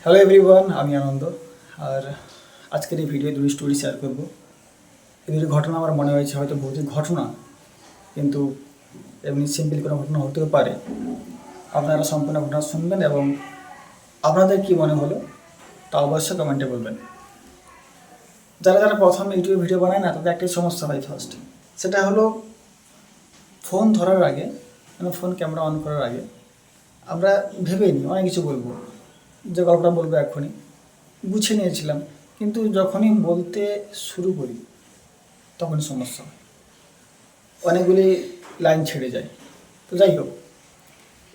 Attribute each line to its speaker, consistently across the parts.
Speaker 1: Hello everyone, আমি আনন্দ। আর আজকের এই ভিডিও দুটি স্টোরি শেয়ার করব। এই দুটি ঘটনা আমার মনে হয়েছে হয়তো ভৌতিক ঘটনা, কিন্তু এমনি সিম্পল কোনো ঘটনা হতেও পারে। আপনারা সম্পূর্ণ ঘটনা শুনবেন এবং আপনাদের কী মনে হলো তা অবশ্যই কমেন্টে বলবেন। যারা যারা প্রথম ইউটিউব ভিডিও বানায় না, তাদের একটাই সমস্যা হয় ফার্স্ট, সেটা হলো ফোন ধরার আগে, মানে ফোন ক্যামেরা অন করার আগে আমরা ভেবেই নিই অনেক কিছু বলবো, যে গল্পটা বলবো এখনই গুছিয়ে নিয়েছিলাম, কিন্তু যখনই বলতে শুরু করি তখনই সমস্যা হয়, অনেকগুলি লাইন ছেড়ে যায়। তো যাই হোক,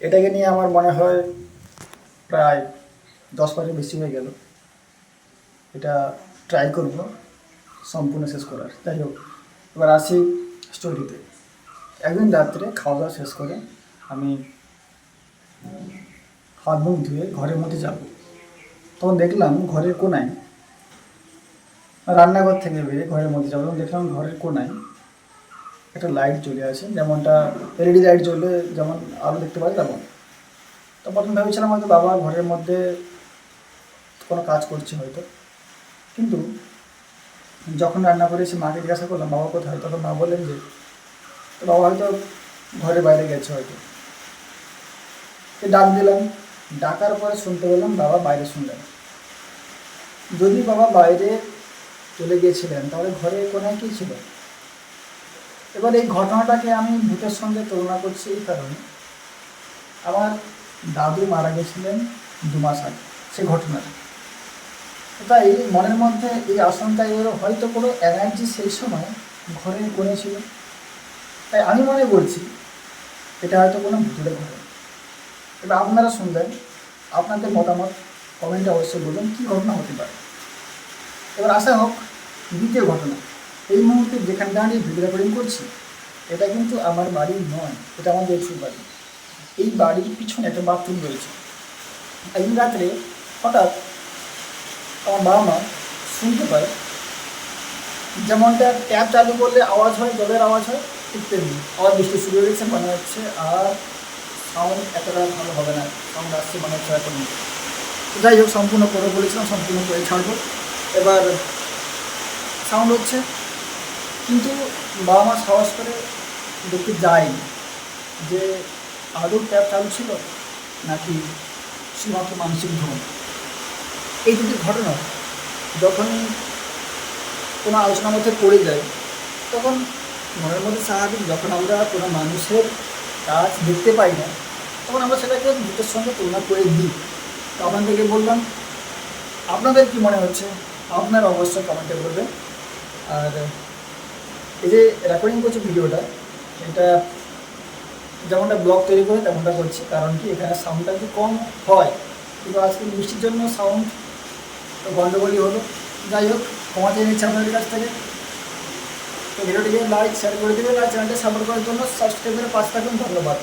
Speaker 1: এটাকে নিয়ে আমার মনে হয় প্রায় 10 বারের বেশি হয়ে গেল। এটা ট্রাই করব সম্পূর্ণ শেষ করার। যাই হোক, এবার আসি স্টোরিতে। একদিন রাত্রে খাওয়া দাওয়া শেষ করে আমি হাত মুখ ধুয়ে ঘরের মধ্যে যাব, তখন দেখলাম ঘরের কোনায়, রান্নাঘর থেকে বেরিয়ে ঘরের মধ্যে যাবো, তখন দেখলাম ঘরের কোনায় একটা লাইট জ্বলে আছে, যেমনটা এলইডি লাইট জ্বললে যেমন আলো দেখতে পাই তেমন। তো প্রথম ভেবেছিলাম হয়তো বাবা ঘরের মধ্যে কোনো কাজ করছে হয়তো, কিন্তু যখন রান্না করে এসে মাকে জিজ্ঞাসা করলাম বাবা কোথায়, তখন মা বললেন যে তো বাবা হয়তো ঘরের বাইরে গেছে হয়তো। ডাক দিলাম, ডাকার পরে শুনতে পেলাম বাবা বাইরে শুনলেন। যদি বাবা বাইরে চলে গিয়েছিলেন তাহলে ঘরে কোনায় কী ছিল? এবার এই ঘটনাটাকে আমি ভূতের সঙ্গে তুলনা করছি এই কারণে, আমার দাদু মারা গেছিলেন 2 মাস আগে সে ঘটনাটা। তাই মনের মধ্যে এই আশঙ্কা এলো হয়তো কোনো এনার্জি সেই সময় ঘরে কোণে ছিল। তাই আমি মনে করছি এটা হয়তো কোনো ভূতের ঘটনা। এবার আপনারা শুনলেন, আপনাদের মতামত কমেন্টে অবশ্যই বলুন কী ঘটনা হতে পারে। এবার আসা হোক দ্বিতীয় ঘটনা। এই মুহূর্তে যেখানে দাঁড়িয়ে ভিডিও রেকর্ডিং করছি এটা কিন্তু আমার বাড়ি নয়, এটা আমার দেশের বাড়ি। এই বাড়ির পিছনে একটা বাথরুম রয়েছে। একদিন রাত্রে হঠাৎ আমার বাবা মা শুনতে পায় যেমনটা ট্যাপ চালু করলে আওয়াজ হয়, জলের আওয়াজ হয়, ঠিক তেমনি আবার বৃষ্টি শুরু হয়ে গেছে মনে হচ্ছে, আর সাউন্ড এতটা ভালো হবে না, সাউন্ড আসছে মনে হচ্ছে এখন। যাই হোক, সম্পূর্ণ করে বলেছিলাম, সম্পূর্ণ করে ছাড়বো। এবার সাউন্ড হচ্ছে, কিন্তু বাবা মা সাহস করে দেখতে যায়নি যে আদৌ ট্যাপ চালু ছিল নাকি শুধুমাত্র মানসিক ভ্রম। এই দুটি ঘটনা যখন কোনো আলোচনার মধ্যে পড়ে যায় তখন মনের মধ্যে স্বাভাবিক, যখন আমরা কোনো মানুষের কাজ দেখতে পাই না তখন আমরা সেটাকে ভূতের সঙ্গে তুলনা করে দিই। তো আপনাদেরকে বললাম, আপনাদের কী মনে হচ্ছে আপনারা অবশ্যই কমেন্টে বলবেন। আর এই যে রেকর্ডিং করছি ভিডিওটা, এটা যেমনটা ব্লগ তৈরি করে তেমনটা করছি, কারণ কি এখানে সাউন্ডটা একটু কম হয়, কিন্তু আজকে বৃষ্টির জন্য সাউন্ড গণ্ডগোলই হলো। যাই হোক, ক্ষমা চেয়ে নিচ্ছি আপনাদের কাছ থেকে। তো ভিডিওটিকে লাইক শেয়ার করে দেবেন, আর চ্যানেলটা সাপোর্ট করার জন্য সাবস্ক্রাইব করে পাশে থাকুন। ধন্যবাদ।